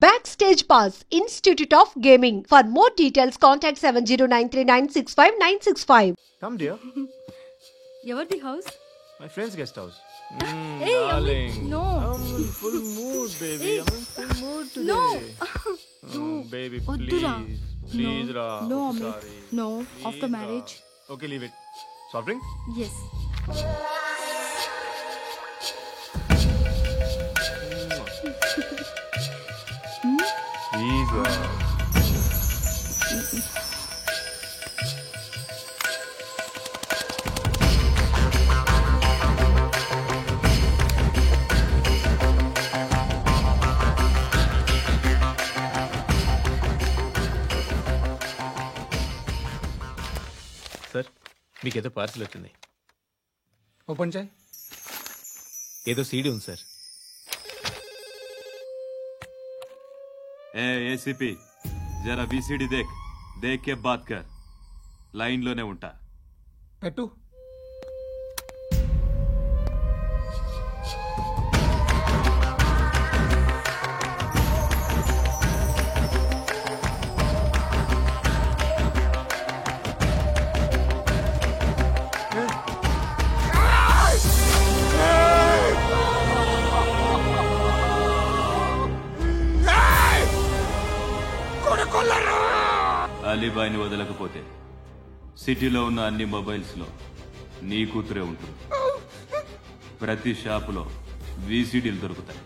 Backstage Pass, Institute of Gaming. For more details, contact 7093965965965. Come, dear. Every house? My friend's guest house. Hey, Darling. no. I'm in full mood, baby. Hey. I'm in full mood today. No. Baby, Oddura. please. Please, No. Ra. No, Amit. Sorry. No. Please, After Ra. marriage. Okay, leave it. Soft drink? Yes. Please, Ra. Sir మీకేదో parcel వచ్చింది. Open చేయి. ఏదో CD ఉంది sir. ए ACP जरा VCD देख देख के बात कर लाइन लोने ఉంటా పెట్టు. అలీబాయిని వదలకపోతే సిటీలో ఉన్న అన్ని మొబైల్స్ లో నీ కూతురే ఉంటుంది. ప్రతి షాపులో వీసీడీలు దొరుకుతాయి.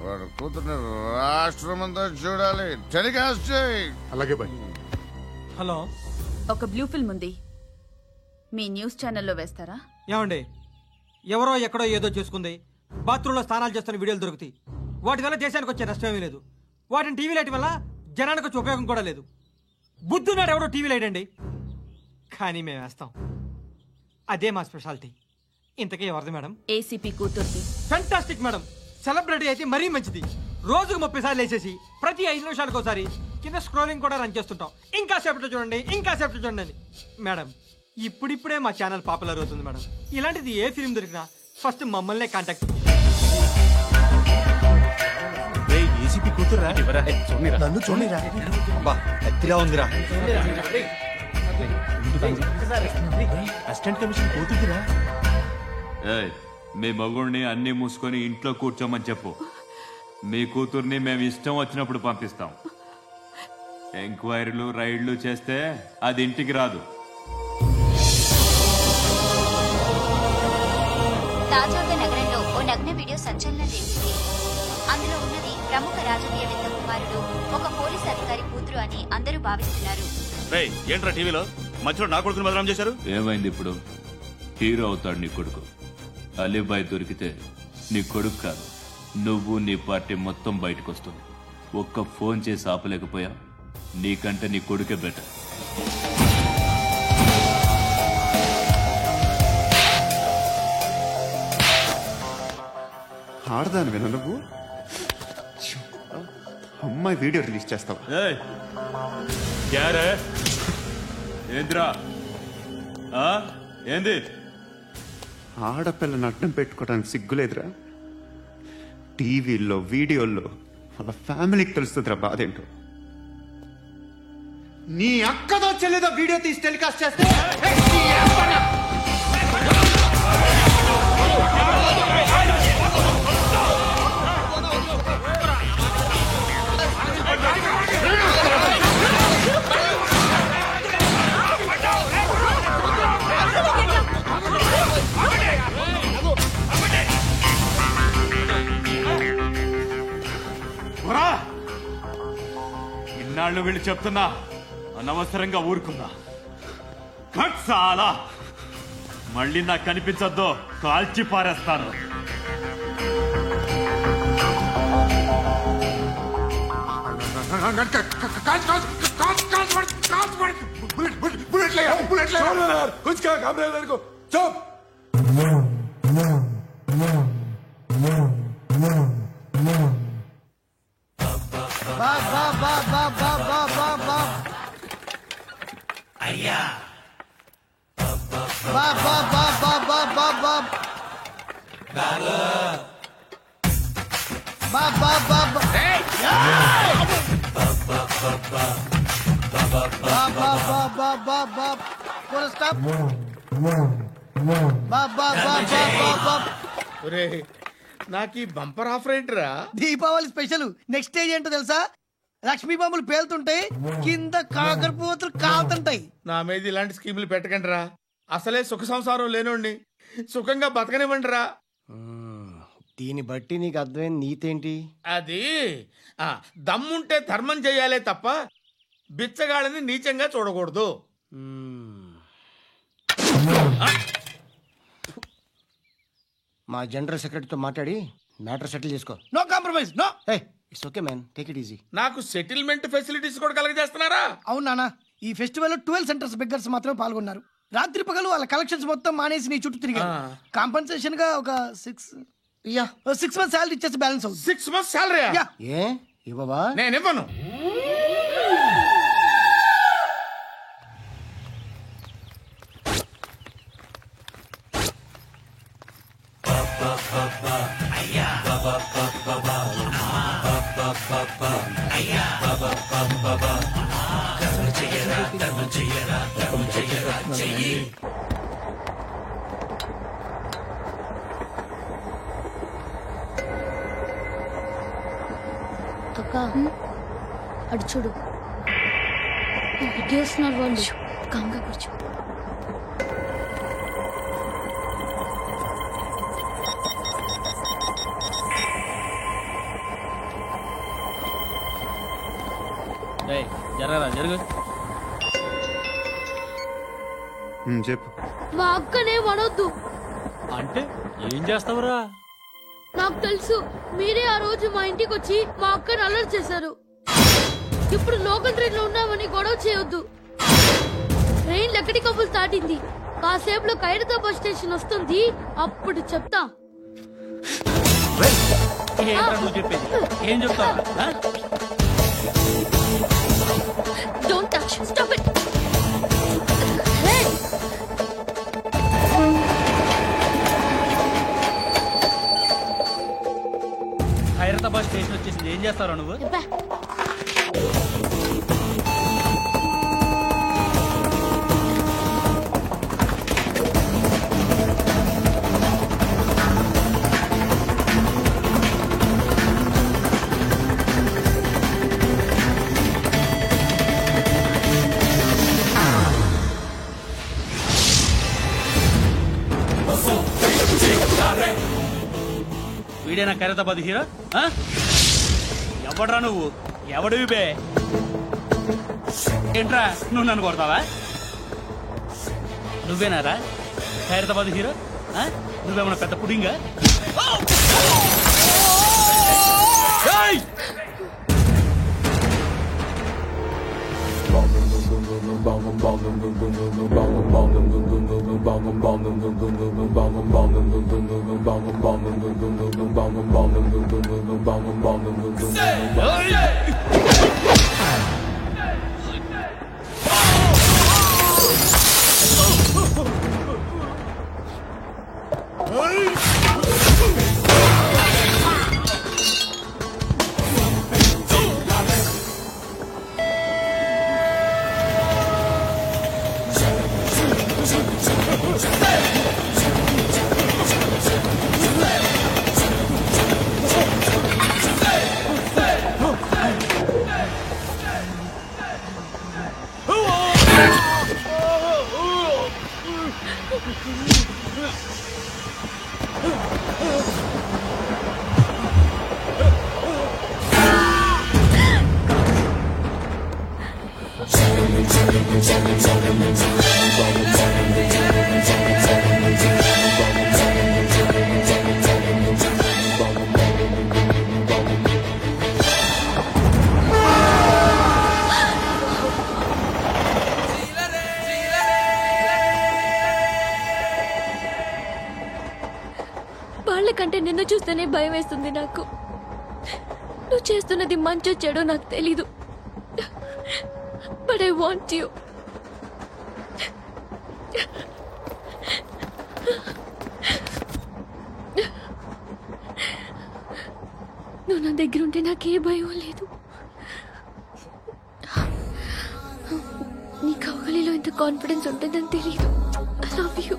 వాడు కూతుర్ని రాష్ట్రమంతా చూడాలి. టెలికాస్ట్ చేయి. అలాగే బాయ్. హలో, ఒక బ్లూ ఫిల్మ్ ఉంది, మీ న్యూస్ ఛానల్లో వేస్తారా? ఏమండి, ఎవరో ఎక్కడో ఏదో చేసుకుంది, బాత్రూంలో స్నానాలు చేస్తున్న వీడియోలు దొరుకుతాయి. వాటి వల్ల దేశానికి వచ్చే నష్టమేమీ లేదు. వాటిని టీవీ లైట్ వల్ల జనానికి వచ్చే ఉపయోగం కూడా లేదు. బుద్ధున్నాడు ఎవడో టీవీ లైట్ అండి, కానీ మేము వేస్తాం. అదే మా స్పెషాలిటీ. ఇంతకీ ఎవరిది మేడం? ఏసీపీ కూతుర్ది. Fantastic madam. సెలబ్రిటీ అయితే మరీ మంచిది. రోజుకు 30 సార్లు వేసేసి ప్రతి 5 నిమిషాలకు ఒకసారి కింద స్క్రోలింగ్ కూడా రన్ చేస్తుంటాం. ఇంకా సేపట్లో చూడండి, ఇంకా సేపట్లో చూడండి అని. మేడం, ఇప్పుడిప్పుడే మా ఛానల్ పాపులర్ అవుతుంది మేడం. ఇలాంటిది ఏ ఫిల్మ్ దొరికినా ఫస్ట్ మమ్మల్నే కాంటాక్ట్. ఏసీపీ కూతురా? నన్ను చూడరా. అబ్బా ఎత్తిగా ఉందిరా. అసిస్టెంట్ కమిషన్ కూతురా? ఏయ్, మీ మగుడిని అన్ని మూసుకొని ఇంట్లో కూర్చోమని చెప్పు. మీ కూతుర్ని మేము ఇష్టం వచ్చినప్పుడు పంపిస్తాం. ఎంక్వైరీలు రైడ్లు చేస్తే అది ఇంటికి రాదు. తాజాగా నగరంలో ఓ నగ్న వీడియో సంచలనం రేపింది. అందులో ఉన్నది ప్రముఖ రాజకీయవేత్త కుమారుడు, ఒక పోలీస్ అధికారి కూతురు అని అందరూ భావిస్తున్నారు. ఏంట్రా టీవీలో మధ్యలో నా కొడుకుని బదనాం చేశారు? ఏమైంది ఇప్పుడు? హీరో అవుతాడు నీ కొడుకు. అలీబాయ్ దొరికితే నీ కొడుకు కాదు, నువ్వు నీ పార్టీ మొత్తం బయటకు వస్తుంది. ఒక్క ఫోన్ చేసి ఆపలేకపోయా, నీకంటే నీ కొడుకే బెటర్. ఆడదాను విన నువ్వు అమ్మాయి వీడియో రిలీజ్ చేస్తావా? ఏంద్రా ఏంది? ఆడపిల్లని అడ్డం పెట్టుకోవడానికి సిగ్గులేదురా? టీవీల్లో వీడియోల్లో వాళ్ళ ఫ్యామిలీకి తెలుస్తుందిరా బాధేంటో. నీ అక్కదో చెల్లిదో వీడియో తీసి టెలికాస్ట్ చేస్తే ఇన్నాళ్ళు వీళ్ళు చెప్తున్నా అనవసరంగా ఊరుకుందా. చాలా మళ్ళీ నాకు కనిపించద్దు, కాల్చి పారేస్తాను. నాకు ఈ బంపర్ ఆఫర్ ఏంటిరా? దీపావళి స్పెషల్. నెక్స్ట్ స్టేజ్ ఏంటో తెలుసా? లక్ష్మీ బాంబులు పేలుతుంటాయి, కింద కాకరపువ్వుతులు కాలుతుంటాయి. నా మీద ఇలాంటి స్కీములు పెట్టకండి రా. అసలే సుఖ సంసారం లేనోడిని సుఖంగా బతకనివ్వండి రా. దీన్ని బట్టి నీకు అర్థమైన నీతేంటి? అది దమ్ముంటే ధర్మం చెయ్యాలే తప్ప బిచ్చగాళ్ళని నీచంగా చూడకూడదు. మా జనరల్ సెక్రటరీతో మాట్లాడి మ్యాటర్ సెటిల్ చేసుకో. No compromise, no. It's okay man, take it easy. నాకు సెటిల్మెంట్ ఫెసిలిటీస్ కూడా కలగజేస్తున్నారా? అవును నాన్న, ఈ ఫెస్టివల్ 12 సెంటర్స్ బెగ్గర్స్ మాత్రమే పాల్గొన్నారు. రాత్రి పగలు వాళ్ళ కలెక్షన్స్ మొత్తం మానేసి నీ చుట్టూ తిరిగారు. కాంపన్సేషన్ గా ఒక 6 months శాలరీ ఇచ్చేసి బ్యాలెన్స్ అవుతుంది. 6 months శాలరీ? ఏ ఇవ్వవా? నేను ఇవ్వను. అక్క అడు చూడు, వస్తున్నారు వాళ్ళు. కంగా కూర్చో. జరగరా జరుగు. చెప్పు. మా అక్కనే వనొద్దు అంటే ఏం చేస్తావురా? నాకు తెలుసు, మీరే ఆ రోజు మా ఇంటికి వచ్చి మా అక్కని అల్లరి చేశారు. ఇప్పుడు లోకల్ ట్రైన్ లో ఉన్నామని గొడవ చేయొద్దు. ట్రైన్ ఎక్కడి కబులు దాటింది. కాసేపులో ఖైరతాబాద్ స్టేషన్ వస్తుంది, అప్పుడు చెప్తా. ఏం చెప్తావు? Don't touch, stop it. Khairatabad station వచ్చేసింది, ఏం చేస్తారా నువ్వు? వీడేనా ఖైరతాబాద్ హీరో? ఎవడ్రా నువ్వు? ఎవడివి బే? ఏంట్రా నువ్వు నన్ను కొడతావా? నువ్వేనారా ఖైరతాబాద్ హీరో? నువ్వేమన్నా పెద్ద పుడింగా? వాళ్ళకంటే నిన్ను చూస్తేనే భయం వేస్తుంది నాకు. నువ్వు చేస్తున్నది మంచో చెడో నాకు తెలీదు, బట్ ఐ వాంట్ యూ. నువ్వు నా దగ్గర ఉంటే నాకే భయం లేదు. నీ కౌగలిలో ఇంత కాన్ఫిడెన్స్ ఉంటుందని తెలియదు. I love you.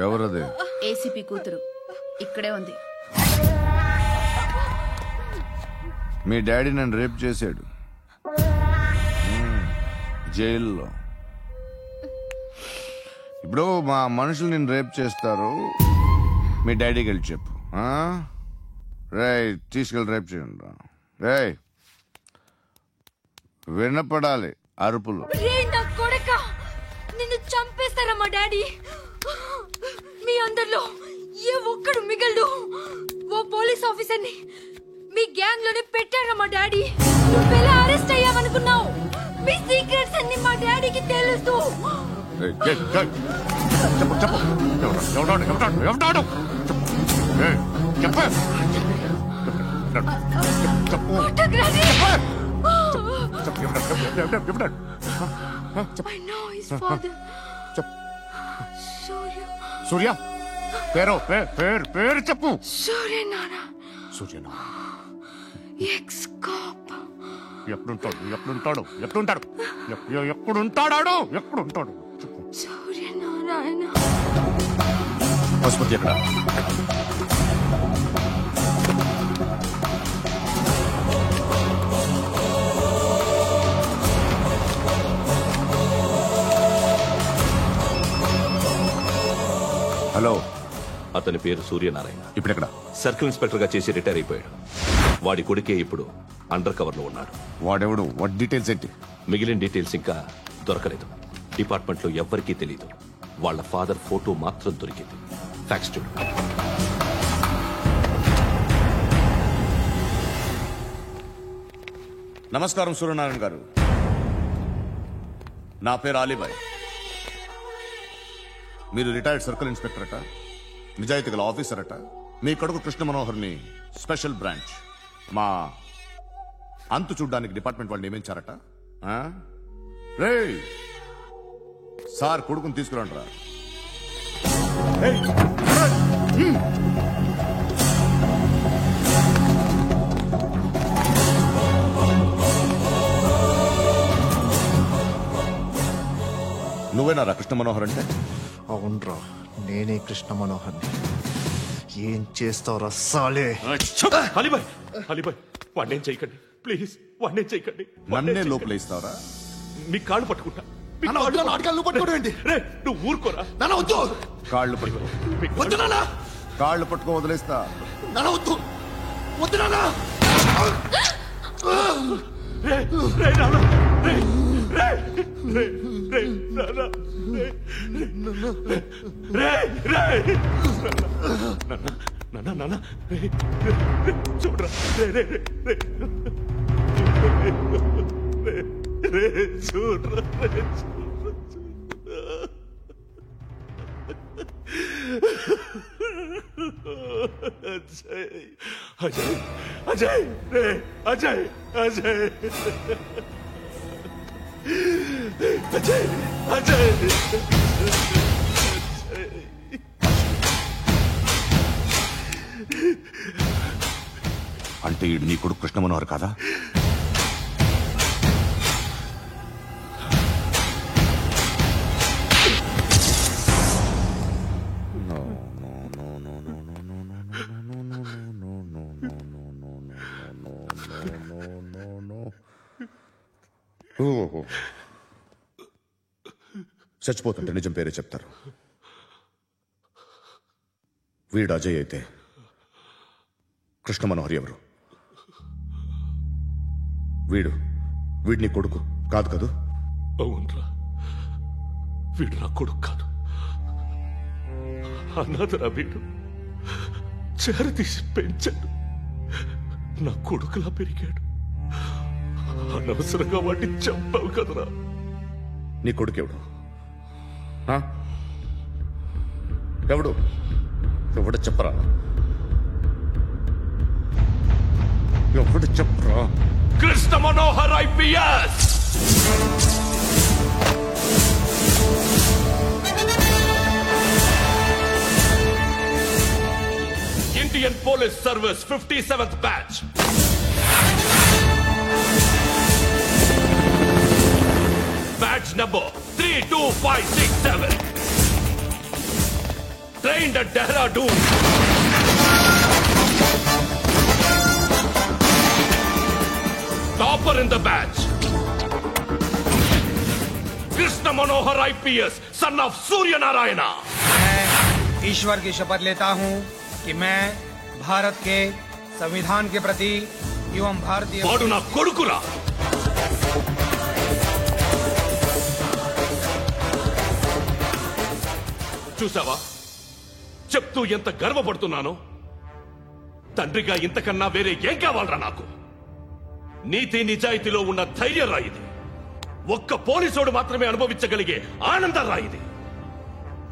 ఎవరది? ఏసీపీ కూతురు ఇక్కడే ఉంది. మీ డాడీ నన్ను రేప్ చేశాడు జైల్లో. ఇప్పుడు మా మనుషులు నేను రేప్ చేస్తారు, మీ డాడీకి వెళ్ళి చెప్పు. రే తీసుకెళ్ళి రేప్ చేయండి. రే వినపడాలి అరుపులు. నిన్ను చంపేస్తారా మా డాడీ? మీ అందరిలో ఏ ఒక్కడు మిగలడు. ఓ పోలీస్ ఆఫీసర్ని మీ గ్యాంగ్ లోనే పెట్టారా మా డాడీ? నువ్వెలా అరెస్ట్ అయ్యావనుకున్నావు? మీ సీక్రెట్స్ అన్ని మా డాడీకి తెలుసు. సూర్య పేరు చెప్పు. సూర్యనారాయణ. Suryanarayana ex cop. ఎప్పుడుంటాడు సూర్యనారాయణ. ఆసుపత్రి ఎక్కడ? హలో, అతని పేరు సూర్యనారాయణ. ఇప్పుడెక్కడ? సర్కిల్ ఇన్స్పెక్టర్ గా చేసి రిటైర్ అయిపోయాడు. వాడి కొడుకే ఇప్పుడు అండర్ కవర్ లో ఉన్నాడు. వాడెవడు? వాట్ డీటెయిల్స్ ఏంటి? మిగిలిన డీటెయిల్స్ ఇంకా దొరకలేదు. డిపార్ట్మెంట్ లో ఎవ్వరికీ తెలియదు. వాళ్ళ ఫాదర్ ఫోటో మాత్రం దొరికింది. ఫ్యాక్స్ చూడు. నమస్కారం సూర్యనారాయణ గారు. నా పేరు అలీబాయ్. మీరు రిటైర్డ్ సర్కిల్ ఇన్స్పెక్టర్ అట, నిజాయితీ గల ఆఫీసర్ అట. మీ కొడుకు కృష్ణ మనోహర్ని స్పెషల్ బ్రాంచ్ మా అంతు చూడ్డానికి డిపార్ట్మెంట్ వాళ్ళు నియమించారట. రే సార్ కొడుకుని తీసుకురండి రా. నువ్వేనారా కృష్ణ మనోహర్ అంటే? అవునరా, నేనే కృష్ణ మనోహర్ని. ఏం చేస్తావురా సాలే? అలీబాయ్ వాడినేం చేయకండి ప్లీజ్, వాడినేం చేయకండి. నన్నే లోపల ఇస్తావరా? మీ కాళ్ళు పట్టుకుంటా. నువ్వు ఊరుకోరా. కాళ్ళు పట్టుకో. కాళ్ళు పట్టుకో వదిలేస్తా. చూడరా చూడరా. అజయ్ అజయ్ అజయ్ అజయ్ అజయ్ అజయ్. అంటే ఈడు నీ కొడుకు కృష్ణ మనోహర్ కాదా? చచ్చిపోతుంటే నిజం పేరే చెప్తారు. వీడు అజయ్ అయితే కృష్ణ మనోహర్ ఎవరు? వీడిని కొడుకు కాదు కదూ? అవునరా, వీడు నా కొడుకు కాదు, అనాథరా. వీడు చేరతీసి పెంచాడు. నా కొడుకులా పెరిగాడు. అనవసరంగా వాటిని చంపావు కదరా. నీ కొడుకెవడు? ఎవడు ఎవడు చెప్పరా? ఎవడు చెప్పరా? Krishna Manohar IPS. Indian police service 57th batch. Batch number 32567. Trained at Dehradun. Topper in the batch. Krishna Manohar IPS, son of Surya Narayana. मैं ईश्वर की शपथ लेता हूँ कि मैं भारत के संविधान के प्रति एवं भारतीय वाडु ना कोडुकुरा. చూసావా చెప్తూ ఎంత గర్వపడుతున్నానో. తండ్రిగా ఇంతకన్నా వేరే ఏం కావాలరా నాకు? నీతి నిజాయితీలో ఉన్న ధైర్యం రాయిది. ఒక్క పోలీసోడు మాత్రమే అనుభవించగలిగే ఆనందం రాయిది.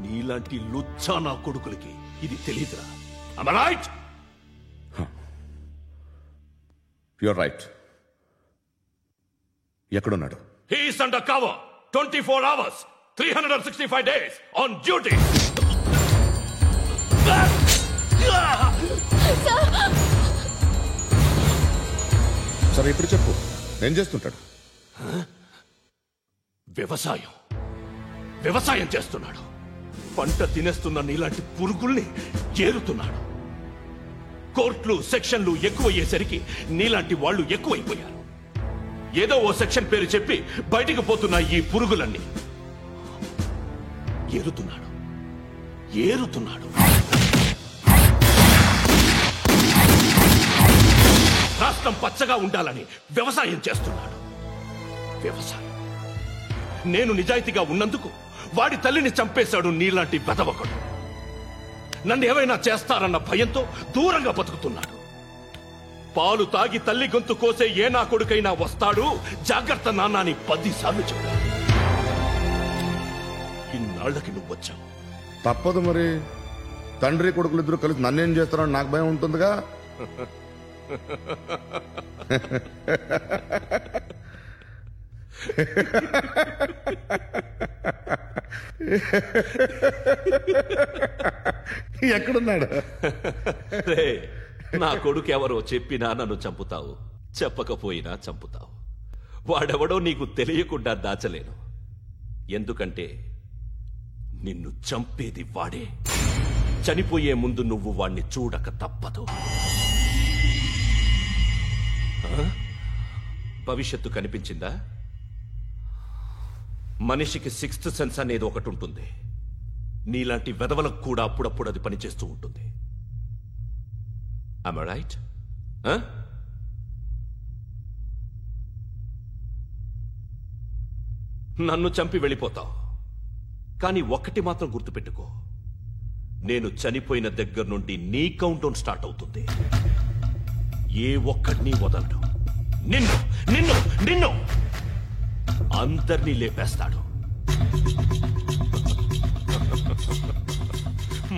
నీలాంటి లుచ్చా నా కొడుకులకి ఇది తెలీదురా. Am I right? You're right. ఎక్కడున్నాడు? He is under cover 24 hours 365 days on duty. సరే ఇప్పుడు చెప్పు, ఏం చేస్తుంటాడు? వ్యవసాయం చేస్తున్నాడు. పంట తినేస్తున్న నీలాంటి పురుగుల్ని చేరుతున్నాడు. కోర్టులు సెక్షన్లు ఎక్కువయ్యేసరికి నీలాంటి వాళ్ళు ఎక్కువైపోయారు. ఏదో ఓ సెక్షన్ పేరు చెప్పి బయటికి పోతున్న ఈ పురుగులన్నీ ఏరుతున్నాడు. రాష్ట్రం పచ్చగా ఉండాలని వ్యవసాయం చేస్తున్నాడు. నేను నిజాయితీగా ఉన్నందుకు వాడి తల్లిని చంపేశాడు నీలాంటి వెధవకుడు. నన్ను ఏమైనా చేస్తారన్న భయంతో దూరంగా బతుకుతున్నాడు. పాలు తాగి తల్లి గొంతు కోసే ఏ నా కొడుకైనా వస్తాడు, జాగ్రత్త నాన్న అని 10 సార్లు చెప్పాడు. ఇన్నాళ్లకి నువ్వు వచ్చావు. తప్పదు మరి. తండ్రి కొడుకులు ఇద్దరు కలిసి నన్నేం చేస్తారని నాకు భయం ఉంటుందిగా. ఎక్కడున్నాడు? నా కొడుకు ఎవరో చెప్పినా నన్ను చంపుతావు, చెప్పకపోయినా చంపుతావు. వాడెవడో నీకు తెలియకుండా దాచలేను. ఎందుకంటే నిన్ను చంపేది వాడే. చనిపోయే ముందు నువ్వు వాణ్ణి చూడక తప్పదు. భవిష్యత్తు కనిపించిందా? మనిషికి 6th సెన్స్ అనేది ఒకటి ఉంటుంది. నీలాంటి వెధవలకు కూడా అప్పుడప్పుడు అది పనిచేస్తూ ఉంటుంది. Am I right? నన్ను చంపి వెళ్ళిపోతావు. కానీ ఒక్కటి మాత్రం గుర్తుపెట్టుకో, నేను చనిపోయిన దగ్గర నుండి నీ కౌంటౌన్ స్టార్ట్ అవుతుంది. ఏ ఒక్కడిని వదలడు. నిన్ను నిన్ను నిన్ను అందరినీ లేపేస్తాడు.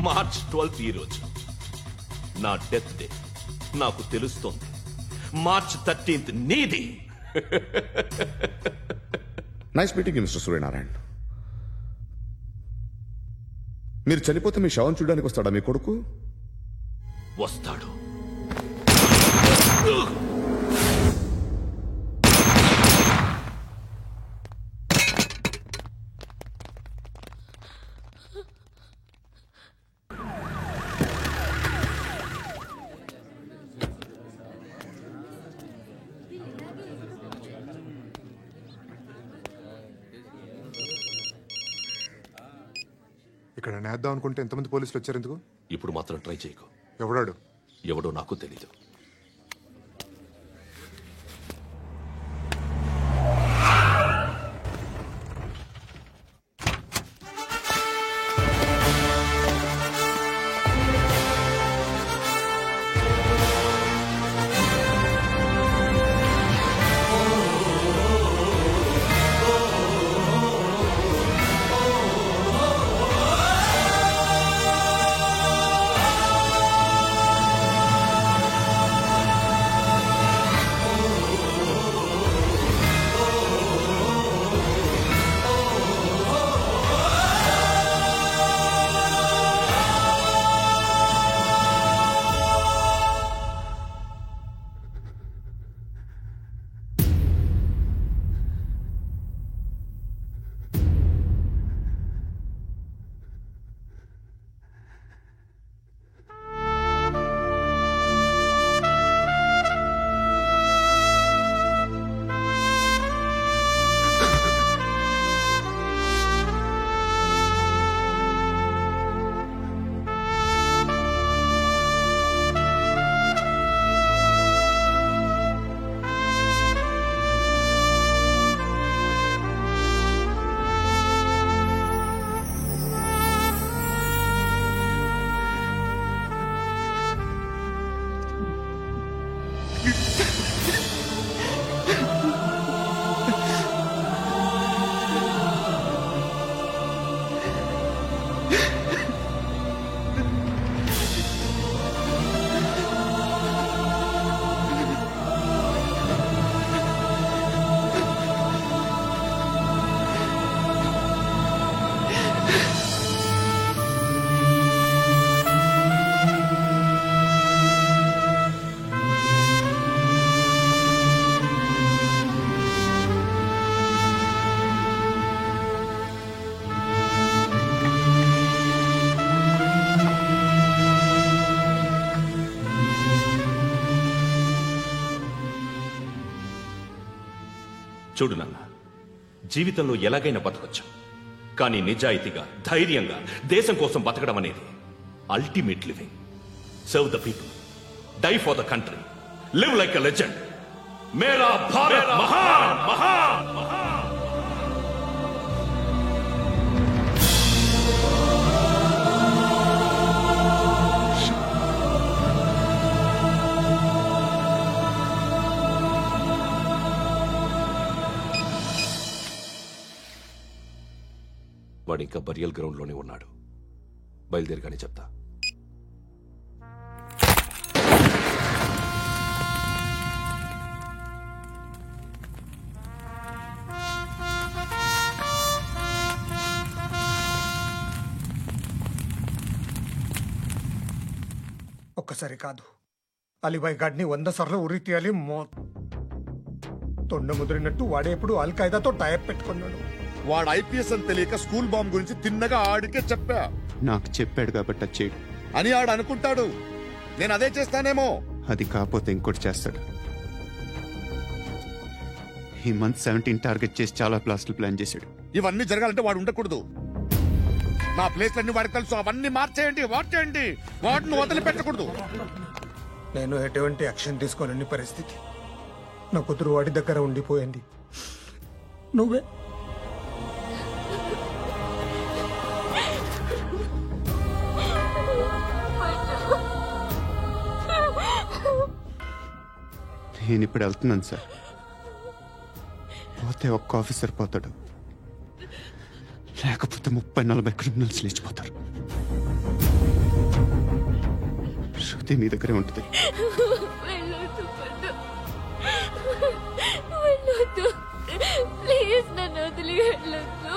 మార్చ్ 12 ఈ రోజు నా డెత్ డే. నాకు తెలుస్తోంది. మార్చ్ 13 నీది. Nice meeting mister Suryanarayana. మీరు చనిపోతే మీ శవం చూడడానికి వస్తాడా మీ కొడుకు? వస్తాడు. ఇక్కడ నేద్దాం అనుకుంటే ఎంతమంది పోలీసులు వచ్చారు ఎందుకు? ఇప్పుడు మాత్రం ట్రై చేయకు. ఎవడో నాకు తెలీదు. చూడు నాన్న, జీవితంలో ఎలాగైనా బతకొచ్చు, కానీ నిజాయితీగా ధైర్యంగా దేశం కోసం బతకడం అనేది ultimate living. Serve the people, die for the country, live like a legend. మేరా భారత్ మహాన్ మహాన్ మహాన్. వాడు ఇంకా బరియల్ గ్రౌండ్ లోనే ఉన్నాడు. బయలుదేరగానే చెప్తా. ఒక్కసారి కాదు, అలీబాయ్ గాడిని 100 సార్లు ఉరి తీయాలి. తొండ ముదిరినట్టు వాడే ఎప్పుడు అల్ ఖైదాతో టైప్ పెట్టుకున్నాడు. వాడు ఐపీఎస్ అని తెలియక స్కూల్ బాంబ్ గురించి తిన్నగా ఆడికే చెప్పా. నాకు చెప్పాడు కాబట్టి అది చేయడు అని ఆడు అనుకుంటాడు. నేను అదే చేస్తానేమో. అది కాకపోతే ఇంకోటి చేస్తాడు. ఈ మంత్ 17 టార్గెట్ చేసి చాలా ప్లాస్టులు ప్లాన్ చేశాడు. ఇవన్నీ జరగాలంటే వాడు ఉండకూడదు. నా ప్లేస్లన్నీ వాడికి తెలుసు. అవన్నీ మార్చేయండి, వాటిని వదిలిపెట్టకూడదు. నేను ఎటువంటి యాక్షన్ తీసుకోలేని పరిస్థితి. నా కూతురు వాడి దగ్గర ఉండిపోయింది. నువ్వే నేను ఇప్పుడు వెళ్తున్నాను సార్. పోతే ఒక్క ఆఫీసర్ పోతాడు, లేకపోతే 30-40 క్రిమినల్స్ లేచిపోతారు. శృతి మీ దగ్గరే ఉంటుంది. ప్లీజ్ నన్ను వదిలి వెళ్ళొద్దు.